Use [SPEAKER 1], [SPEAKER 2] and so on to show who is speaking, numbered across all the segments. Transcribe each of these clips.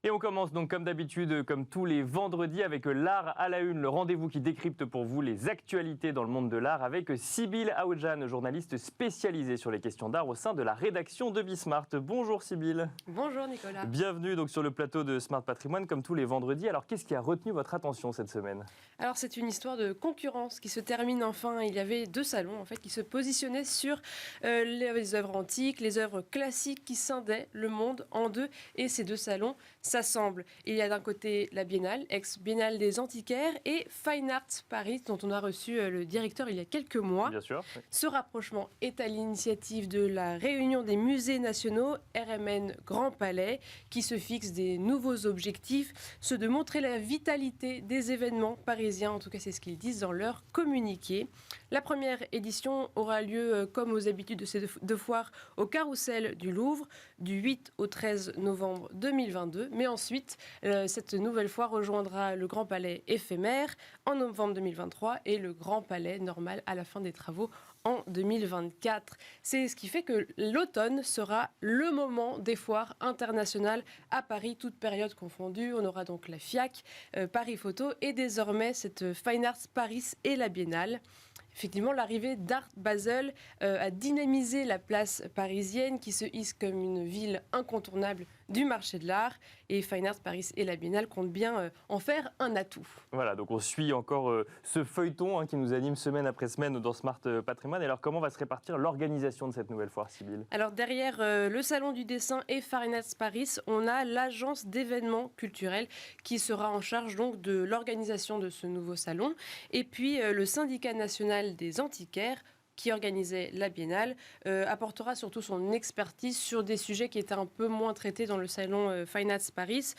[SPEAKER 1] Et on commence donc comme d'habitude, comme tous les vendredis, avec l'art à la une, le rendez-vous qui décrypte pour vous les actualités dans le monde de l'art avec Sybille Aoudjan, journaliste spécialisée sur les questions d'art au sein de la rédaction de Bismart. Bonjour Sybille.
[SPEAKER 2] Bonjour Nicolas.
[SPEAKER 1] Bienvenue donc sur le plateau de Smart Patrimoine comme tous les vendredis. Alors qu'est-ce qui a retenu votre attention cette semaine ?
[SPEAKER 2] Alors c'est une histoire de concurrence qui se termine enfin. Il y avait deux salons en fait qui se positionnaient sur les œuvres antiques, les œuvres classiques qui scindaient le monde en deux. Et ces deux salons s'assemblent. Il y a d'un côté la Biennale, ex-Biennale des Antiquaires, et Fine Arts Paris, dont on a reçu le directeur il y a quelques mois.
[SPEAKER 1] Bien sûr. Oui.
[SPEAKER 2] Ce rapprochement est à l'initiative de la Réunion des musées nationaux, RMN Grand Palais, qui se fixe des nouveaux objectifs, ceux de montrer la vitalité des événements parisiens, en tout cas c'est ce qu'ils disent dans leur communiqué. La première édition aura lieu, comme aux habitudes de ces deux foires, au Carrousel du Louvre, du 8 au 13 novembre 2022. Mais ensuite, cette nouvelle foire rejoindra le Grand Palais éphémère en novembre 2023 et le Grand Palais normal à la fin des travaux en 2024. C'est ce qui fait que l'automne sera le moment des foires internationales à Paris, toutes périodes confondues. On aura donc la FIAC, Paris Photo et désormais cette Fine Arts Paris et la Biennale. Effectivement, l'arrivée d'Art Basel a dynamisé la place parisienne qui se hisse comme une ville incontournable du marché de l'art. Et Fine Arts Paris et la Biennale comptent bien en faire un atout.
[SPEAKER 1] Voilà, donc on suit encore ce feuilleton qui nous anime semaine après semaine dans Smart Patrimoine. Et alors comment va se répartir l'organisation de cette nouvelle foire, Sybille ?
[SPEAKER 2] Alors derrière le Salon du dessin et Fine Arts Paris, on a l'agence d'événements culturels qui sera en charge donc de l'organisation de ce nouveau salon. Et puis le syndicat national des antiquaires qui organisait la Biennale, apportera surtout son expertise sur des sujets qui étaient un peu moins traités dans le salon Fine Arts Paris,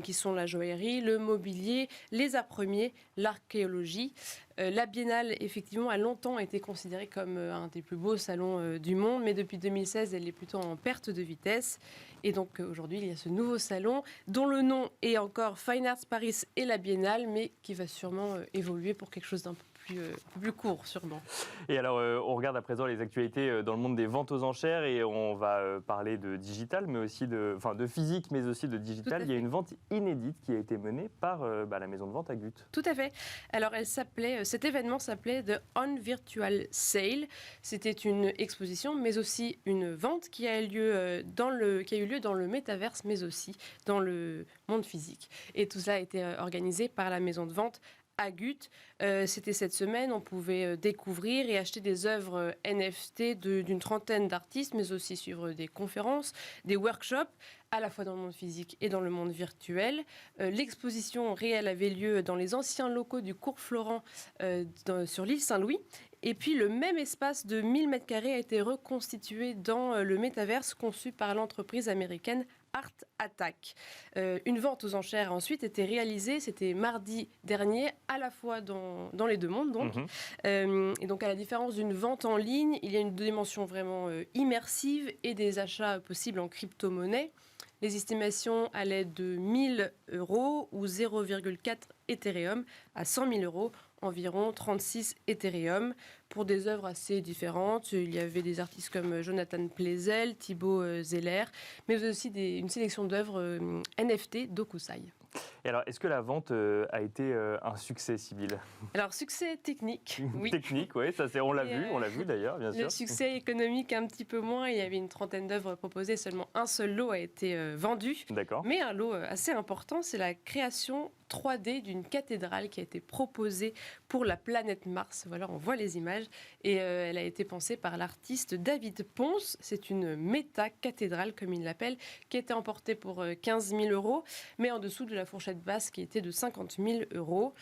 [SPEAKER 2] qui sont la joaillerie, le mobilier, les arts premiers, l'archéologie. La Biennale, effectivement, a longtemps été considérée comme un des plus beaux salons du monde, mais depuis 2016, elle est plutôt en perte de vitesse. Et donc aujourd'hui, il y a ce nouveau salon dont le nom est encore Fine Arts Paris et la Biennale, mais qui va sûrement évoluer pour quelque chose d'un peu plus court, sûrement.
[SPEAKER 1] Et alors, on regarde à présent les actualités dans le monde des ventes aux enchères et on va parler de digital, mais aussi de physique, mais aussi de digital. Il y a une vente inédite qui a été menée par la maison de vente Agut.
[SPEAKER 2] Tout à fait. Alors, cet événement s'appelait The On Virtual Sale. C'était une exposition, mais aussi une vente qui a eu lieu dans le métaverse, mais aussi dans le monde physique. Et tout cela a été organisé par la maison de vente Agut. C'était cette semaine, on pouvait découvrir et acheter des œuvres NFT d'une trentaine d'artistes, mais aussi suivre des conférences, des workshops, à la fois dans le monde physique et dans le monde virtuel. L'exposition réelle avait lieu dans les anciens locaux du cours Florent sur l'île Saint-Louis. Et puis le même espace de 1000 m² a été reconstitué dans le métaverse conçu par l'entreprise américaine Art Attack. Une vente aux enchères a ensuite été réalisée, c'était mardi dernier, à la fois dans les deux mondes. Donc. Et donc à la différence d'une vente en ligne, il y a une dimension vraiment immersive et des achats possibles en crypto-monnaie. Les estimations allaient de 1 000 € ou 0,4 Ethereum à 100 000 €, environ 36 Ethereum, pour des œuvres assez différentes. Il y avait des artistes comme Jonathan Plezel, Thibaut Zeller, mais aussi une sélection d'œuvres NFT d'Okusai.
[SPEAKER 1] Et alors, est-ce que la vente a été un succès, Sybille ?
[SPEAKER 2] Alors, succès technique, oui.
[SPEAKER 1] Technique, oui, on l'a vu d'ailleurs, bien sûr.
[SPEAKER 2] Le succès économique, un petit peu moins. Il y avait une trentaine d'œuvres proposées, seulement un seul lot a été vendu.
[SPEAKER 1] D'accord.
[SPEAKER 2] Mais un lot assez important, c'est la création 3D d'une cathédrale qui a été proposée pour la planète Mars. Voilà, on voit les images. Et elle a été pensée par l'artiste David Ponce. C'est une méta-cathédrale, comme il l'appelle, qui a été emportée pour 15 000 €, mais en dessous de la fourchette basse qui était de 50 000 €.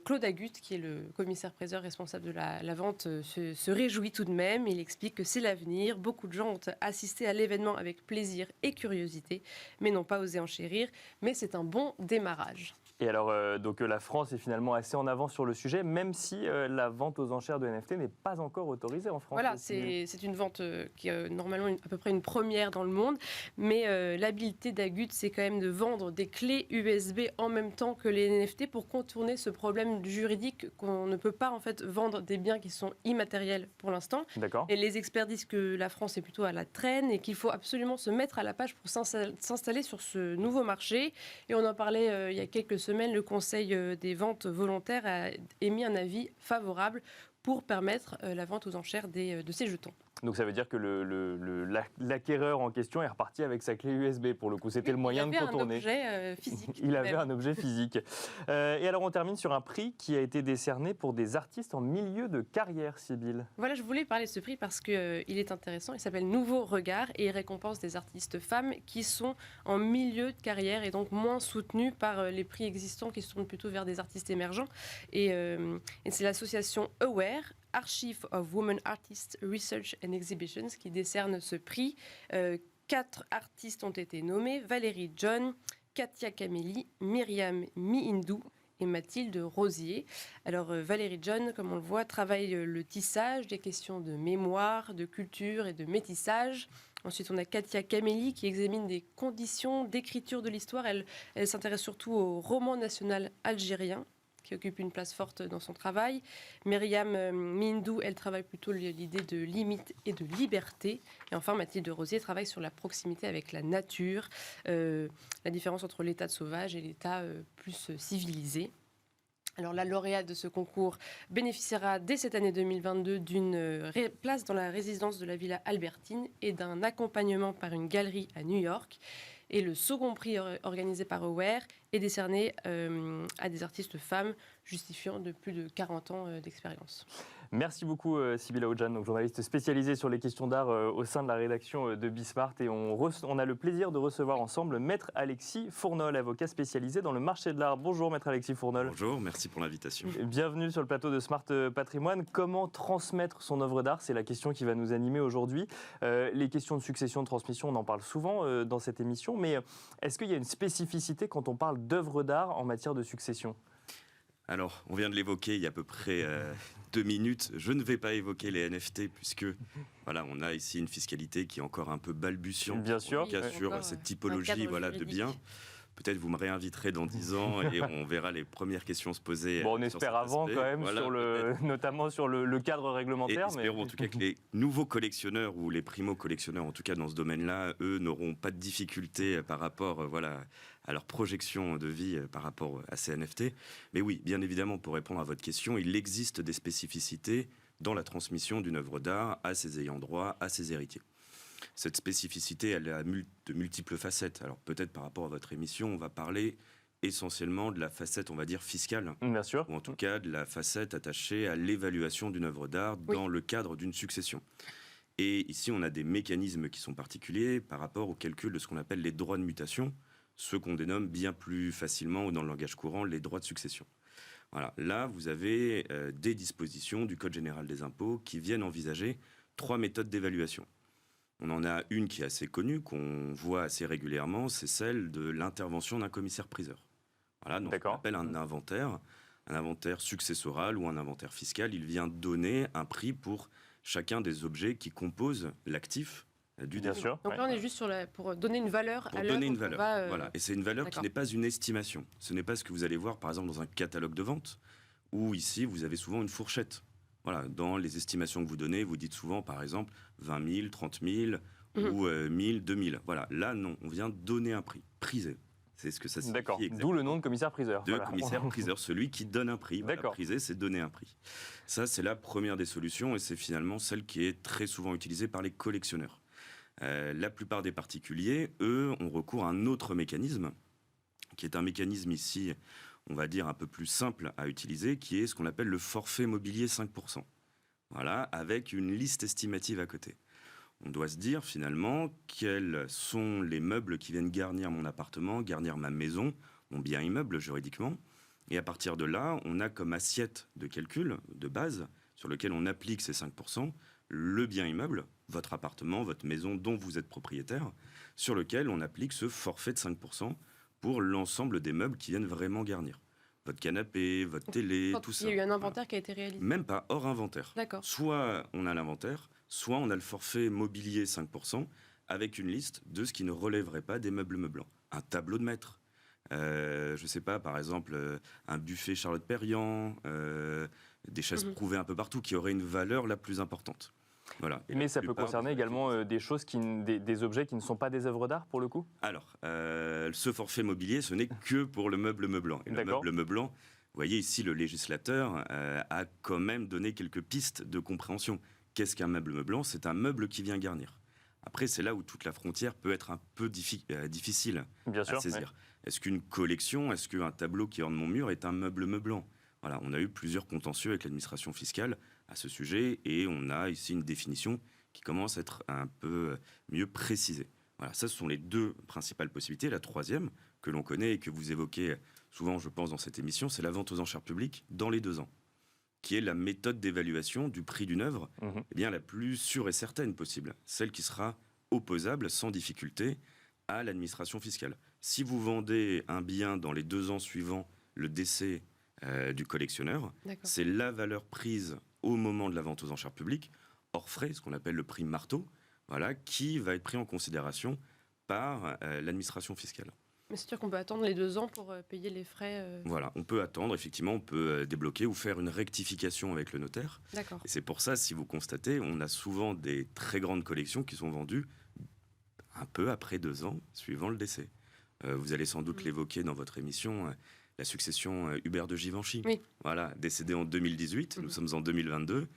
[SPEAKER 2] Claude Agut, qui est le commissaire-priseur responsable de la vente, se réjouit tout de même. Il explique que c'est l'avenir. Beaucoup de gens ont assisté à l'événement avec plaisir et curiosité, mais n'ont pas osé enchérir. Mais c'est un bon démarrage.
[SPEAKER 1] Et alors, donc la France est finalement assez en avance sur le sujet, même si la vente aux enchères de NFT n'est pas encore autorisée en France.
[SPEAKER 2] Voilà, c'est une vente qui est normalement à peu près une première dans le monde, mais l'habilité d'Agut, c'est quand même de vendre des clés USB en même temps que les NFT pour contourner ce problème juridique qu'on ne peut pas en fait vendre des biens qui sont immatériels pour l'instant.
[SPEAKER 1] D'accord.
[SPEAKER 2] Et les experts disent que la France est plutôt à la traîne et qu'il faut absolument se mettre à la page pour s'installer sur ce nouveau marché. Et on en parlait il y a quelques semaines, le Conseil des ventes volontaires a émis un avis favorable pour permettre la vente aux enchères de ces jetons.
[SPEAKER 1] Donc ça veut dire que l'acquéreur en question est reparti avec sa clé USB pour le coup. C'était le moyen de contourner.
[SPEAKER 2] Il avait un objet physique.
[SPEAKER 1] Il avait un objet physique. Et alors on termine sur un prix qui a été décerné pour des artistes en milieu de carrière, Sybille.
[SPEAKER 2] Voilà, je voulais parler de ce prix parce qu'il est intéressant. Il s'appelle Nouveau Regard et il récompense des artistes femmes qui sont en milieu de carrière et donc moins soutenus par les prix existants qui se tournent plutôt vers des artistes émergents. Et c'est l'association Aware, Archive of Women Artists Research and Exhibitions, qui décerne ce prix. 4 artistes ont été nommés: Valérie John, Katia Kameli, Myriam Mi-Hindou et Mathilde Rosier. Alors Valérie John, comme on le voit, travaille le tissage, des questions de mémoire, de culture et de métissage. Ensuite, on a Katia Kameli qui examine des conditions d'écriture de l'histoire. Elle s'intéresse surtout au roman national algérien, qui occupe une place forte dans son travail. Myriam Mi-Hindou, elle travaille plutôt l'idée de limite et de liberté. Et enfin, Mathilde Rosier travaille sur la proximité avec la nature, la différence entre l'état de sauvage et l'état plus civilisé. Alors, la lauréate de ce concours bénéficiera dès cette année 2022 d'une place dans la résidence de la Villa Albertine et d'un accompagnement par une galerie à New York. Et le second prix organisé par Aware est décerné à des artistes femmes justifiant de plus de 40 ans d'expérience.
[SPEAKER 1] Merci beaucoup Sybille Aoudjan, donc journaliste spécialisée sur les questions d'art au sein de la rédaction de Bismart. Et on a le plaisir de recevoir ensemble Maître Alexis Fournol, avocat spécialisé dans le marché de l'art. Bonjour Maître Alexis Fournol.
[SPEAKER 3] Bonjour, merci pour l'invitation.
[SPEAKER 1] Bienvenue sur le plateau de Smart Patrimoine. Comment transmettre son œuvre d'art? C'est la question qui va nous animer aujourd'hui. Les questions de succession, de transmission, on en parle souvent dans cette émission. Mais est-ce qu'il y a une spécificité quand on parle d'œuvre d'art en matière de succession?
[SPEAKER 3] Alors, on vient de l'évoquer il y a à peu près 2 minutes. Je ne vais pas évoquer les NFT puisque voilà, on a ici une fiscalité qui est encore un peu balbutiante.
[SPEAKER 1] Bien sûr.
[SPEAKER 3] Sur cette typologie de biens. Peut-être vous me réinviterez dans 10 ans et on verra les premières questions se poser.
[SPEAKER 1] Bon, on espère avant quand même, voilà, notamment sur le cadre réglementaire.
[SPEAKER 3] Et espérons en tout cas que les nouveaux collectionneurs ou les primo-collectionneurs, en tout cas dans ce domaine-là, eux n'auront pas de difficultés par rapport à leur projection de vie par rapport à ces NFT. Mais oui, bien évidemment, pour répondre à votre question, il existe des spécificités dans la transmission d'une œuvre d'art à ses ayants droit, à ses héritiers. Cette spécificité, elle a de multiples facettes. Alors peut-être par rapport à votre émission, on va parler essentiellement de la facette, on va dire, fiscale.
[SPEAKER 1] Bien sûr.
[SPEAKER 3] Ou en tout cas de la facette attachée à l'évaluation d'une œuvre d'art dans le cadre d'une succession. Et ici, on a des mécanismes qui sont particuliers par rapport au calcul de ce qu'on appelle les droits de mutation, ceux qu'on dénomme bien plus facilement ou dans le langage courant les droits de succession. Voilà. Là, vous avez des dispositions du Code général des impôts qui viennent envisager 3 méthodes d'évaluation. On en a une qui est assez connue, qu'on voit assez régulièrement, c'est celle de l'intervention d'un commissaire-priseur. Voilà, donc on appelle un inventaire successoral ou un inventaire fiscal. Il vient donner un prix pour chacun des objets qui composent l'actif du défunt.
[SPEAKER 2] Donc là, on est juste pour donner une valeur à l'œuvre.
[SPEAKER 3] Pour donner une valeur, voilà. Et c'est une valeur qui n'est pas une estimation. Ce n'est pas ce que vous allez voir, par exemple, dans un catalogue de vente, où ici, vous avez souvent une fourchette. Voilà, dans les estimations que vous donnez, vous dites souvent, par exemple, 20 000, 30 000 ou 1 000, 2 000. Voilà, là, non, on vient donner un prix, prisé. C'est ce que ça signifie.
[SPEAKER 1] D'accord, d'où le nom de commissaire-priseur.
[SPEAKER 3] Commissaire-priseur, celui qui donne un prix. Voilà, prisé, c'est donner un prix. Ça, c'est la première des solutions et c'est finalement celle qui est très souvent utilisée par les collectionneurs. La plupart des particuliers, eux, ont recours à un autre mécanisme, qui est un mécanisme ici, on va dire, un peu plus simple à utiliser, qui est ce qu'on appelle le forfait mobilier 5%. Voilà, avec une liste estimative à côté. On doit se dire, finalement, quels sont les meubles qui viennent garnir mon appartement, garnir ma maison, mon bien immeuble juridiquement. Et à partir de là, on a comme assiette de calcul, de base, sur lequel on applique ces 5%, le bien immeuble, votre appartement, votre maison dont vous êtes propriétaire, sur lequel on applique ce forfait de 5% pour l'ensemble des meubles qui viennent vraiment garnir. Votre canapé, votre télé, tout ça.
[SPEAKER 2] Il y a eu un inventaire qui a été réalisé.
[SPEAKER 3] Même pas, hors inventaire.
[SPEAKER 2] D'accord.
[SPEAKER 3] Soit on a l'inventaire, soit on a le forfait mobilier 5%, avec une liste de ce qui ne relèverait pas des meubles meublants. Un tableau de maître. Je ne sais pas, par exemple, un buffet Charlotte Perriand, des chaises prouvées un peu partout, qui auraient une valeur la plus importante. Voilà.
[SPEAKER 1] Mais ça peut concerner également des choses, des objets qui ne sont pas des œuvres d'art, pour le coup ?
[SPEAKER 3] Alors, ce forfait mobilier, ce n'est que pour le meuble meublant. Et le meuble meublant, vous voyez ici, le législateur a quand même donné quelques pistes de compréhension. Qu'est-ce qu'un meuble meublant ? C'est un meuble qui vient garnir. Après, c'est là où toute la frontière peut être un peu difficile à saisir. Ouais. Est-ce qu'une collection, est-ce qu'un tableau qui orne mon mur est un meuble meublant ? Voilà, on a eu plusieurs contentieux avec l'administration fiscale à ce sujet et on a ici une définition qui commence à être un peu mieux précisée. Voilà, ça, ce sont les deux principales possibilités. La troisième, que l'on connaît et que vous évoquez souvent, je pense, dans cette émission, c'est la vente aux enchères publiques dans les 2 ans, qui est la méthode d'évaluation du prix d'une œuvre eh bien, la plus sûre et certaine possible, celle qui sera opposable sans difficulté à l'administration fiscale. Si vous vendez un bien dans les 2 ans suivant le décès du collectionneur, c'est la valeur prise au moment de la vente aux enchères publiques, hors frais, ce qu'on appelle le prix marteau, voilà, qui va être pris en considération par l'administration fiscale.
[SPEAKER 2] Mais c'est sûr qu'on peut attendre les 2 ans pour payer les frais.
[SPEAKER 3] Voilà, on peut attendre, effectivement, on peut débloquer ou faire une rectification avec le notaire.
[SPEAKER 2] D'accord.
[SPEAKER 3] Et c'est pour ça, si vous constatez, on a souvent des très grandes collections qui sont vendues un peu après 2 ans, suivant le décès. Vous allez sans doute l'évoquer dans votre émission, la succession Hubert de Givenchy.
[SPEAKER 2] Oui.
[SPEAKER 3] Voilà, décédé en 2018, nous sommes en 2022.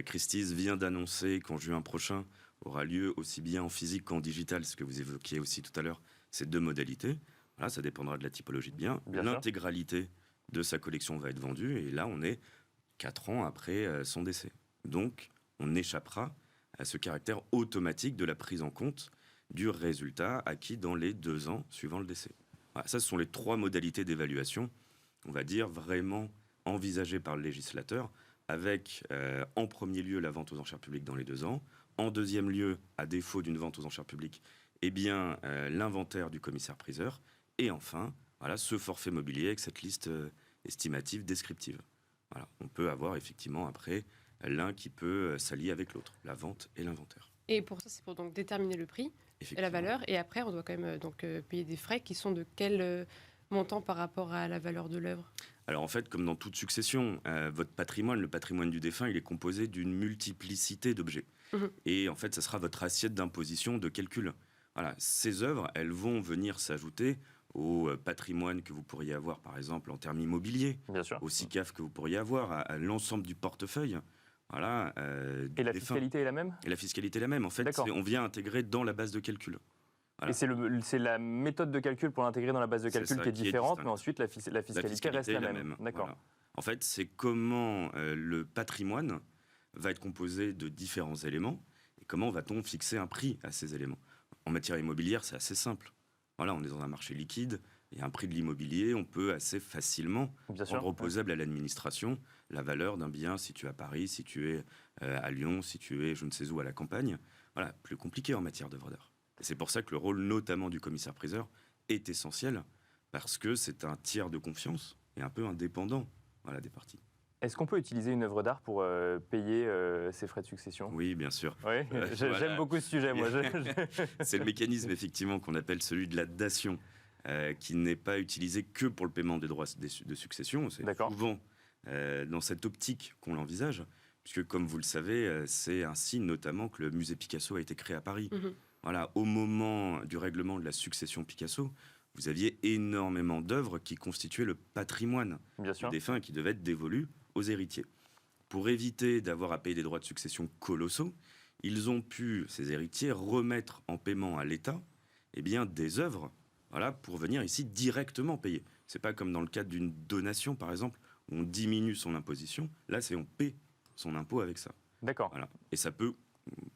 [SPEAKER 3] Christie's vient d'annoncer qu'en juin prochain aura lieu aussi bien en physique qu'en digital, ce que vous évoquiez aussi tout à l'heure, ces 2 modalités. Voilà, ça dépendra de la typologie de bien. L'intégralité de sa collection va être vendue et là, on est 4 ans après son décès. Donc, on échappera à ce caractère automatique de la prise en compte du résultat acquis dans les 2 ans suivant le décès. Voilà, ça, ce sont les 3 modalités d'évaluation, on va dire, vraiment envisagées par le législateur, avec en premier lieu la vente aux enchères publiques dans les 2 ans, en deuxième lieu, à défaut d'une vente aux enchères publiques, eh bien, l'inventaire du commissaire-priseur, et enfin, voilà, ce forfait mobilier avec cette liste estimative descriptive. Voilà, on peut avoir effectivement après l'un qui peut s'allier avec l'autre, la vente et l'inventaire.
[SPEAKER 2] Et pour ça, c'est pour donc déterminer le prix et la valeur. Et après, on doit quand même payer des frais qui sont de quel montant par rapport à la valeur de l'œuvre ?
[SPEAKER 3] Alors en fait, comme dans toute succession, votre patrimoine, le patrimoine du défunt, il est composé d'une multiplicité d'objets. Et en fait, ça sera votre assiette d'imposition de calcul. Voilà, ces œuvres, elles vont venir s'ajouter au patrimoine que vous pourriez avoir, par exemple, en termes immobiliers, au SICAF que vous pourriez avoir, à l'ensemble du portefeuille. Voilà,
[SPEAKER 1] et la fiscalité est la même ?
[SPEAKER 3] Et la fiscalité est la même. En fait, on vient intégrer dans la base de calcul. Voilà.
[SPEAKER 1] Et c'est la méthode de calcul pour l'intégrer dans la base de calcul qui est différente, mais ensuite la fiscalité reste la même. D'accord.
[SPEAKER 3] Voilà. En fait, c'est comment le patrimoine va être composé de différents éléments et comment va-t-on fixer un prix à ces éléments. En matière immobilière, c'est assez simple. Voilà, on est dans un marché liquide, il y a un prix de l'immobilier, on peut assez facilement rendre opposable à l'administration la valeur d'un bien situé à Paris, situé à Lyon, situé je ne sais où à la campagne. Voilà, plus compliqué en matière d'œuvre d'art. Et c'est pour ça que le rôle notamment du commissaire-priseur est essentiel, parce que c'est un tiers de confiance et un peu indépendant des parties.
[SPEAKER 1] Est-ce qu'on peut utiliser une œuvre d'art pour payer ses frais de succession ?
[SPEAKER 3] Oui, bien sûr.
[SPEAKER 1] Oui, j'aime beaucoup ce sujet, moi.
[SPEAKER 3] C'est le mécanisme, effectivement, qu'on appelle celui de la dation, qui n'est pas utilisé que pour le paiement des droits de succession. C'est souvent dans cette optique qu'on l'envisage, puisque, comme vous le savez, c'est ainsi notamment que le musée Picasso a été créé à Paris. Voilà, au moment du règlement de la succession Picasso, vous aviez énormément d'œuvres qui constituaient le patrimoine du défunt et qui devaient être dévolues aux héritiers. Pour éviter d'avoir à payer des droits de succession colossaux, ils ont pu, ces héritiers, remettre en paiement à l'État des œuvres pour venir ici directement payer. Ce n'est pas comme dans le cadre d'une donation, par exemple, où on diminue son imposition. Là, c'est on paie son impôt avec ça.
[SPEAKER 1] D'accord.
[SPEAKER 3] Voilà. Et ça peut,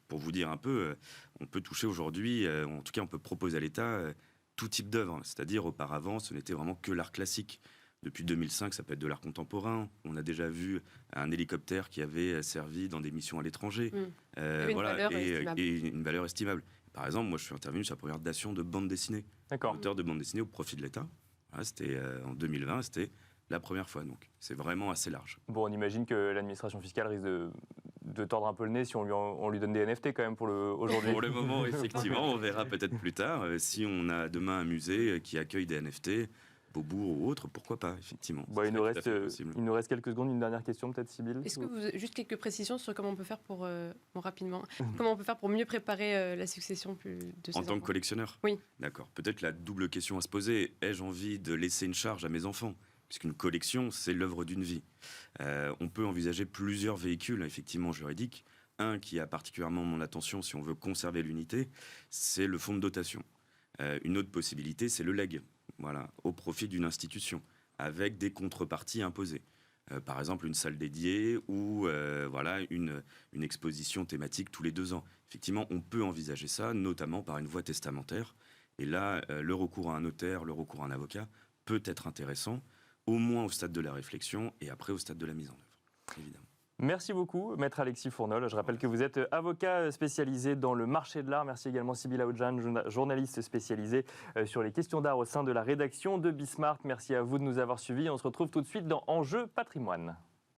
[SPEAKER 3] pour vous dire un peu, on peut toucher aujourd'hui, en tout cas on peut proposer à l'État tout type d'œuvre. C'est-à-dire auparavant, ce n'était vraiment que l'art classique. Depuis 2005, ça peut être de l'art contemporain. On a déjà vu un hélicoptère qui avait servi dans des missions à l'étranger.
[SPEAKER 2] Et une valeur estimable.
[SPEAKER 3] Et une valeur estimable. Par exemple, moi, je suis intervenu sur la première dation de bande dessinée.
[SPEAKER 1] D'accord.
[SPEAKER 3] Auteur de bande dessinée au profit de l'État. Voilà, c'était en 2020, c'était la première fois. Donc, c'est vraiment assez large.
[SPEAKER 1] Bon, on imagine que l'administration fiscale risque de tordre un peu le nez si on lui donne des NFT quand même aujourd'hui.
[SPEAKER 3] Pour le moment, effectivement, on verra peut-être plus tard. Si on a demain un musée qui accueille des NFT, Beaubourg ou autre, pourquoi pas, effectivement.
[SPEAKER 1] Bon, il nous reste quelques secondes. Une dernière question, peut-être, Sybille.
[SPEAKER 2] Est-ce que vous avez juste quelques précisions sur comment on peut faire pour, rapidement, comment on peut faire pour mieux préparer la succession de ces
[SPEAKER 3] En tant que collectionneur?
[SPEAKER 2] Oui.
[SPEAKER 3] D'accord. Peut-être la double question à se poser, ai-je envie de laisser une charge à mes enfants? Puisqu'une collection, c'est l'œuvre d'une vie. On peut envisager plusieurs véhicules, effectivement, juridiques. Un qui a particulièrement mon attention, si on veut conserver l'unité, c'est le fonds de dotation. Une autre possibilité, c'est le legs, voilà, au profit d'une institution, avec des contreparties imposées. Par exemple, une salle dédiée ou voilà, une exposition thématique tous les 2 ans. Effectivement, on peut envisager ça, notamment par une voie testamentaire. Et là, le recours à un notaire, le recours à un avocat peut être intéressant, au moins au stade de la réflexion et après au stade de la mise en œuvre, évidemment.
[SPEAKER 1] Merci beaucoup, Maître Alexis Fournol. Je rappelle que vous êtes avocat spécialisé dans le marché de l'art. Merci également Sybille Aoudjan, journaliste spécialisée sur les questions d'art au sein de la rédaction de Bismart. Merci à vous de nous avoir suivis. On se retrouve tout de suite dans Enjeux Patrimoine.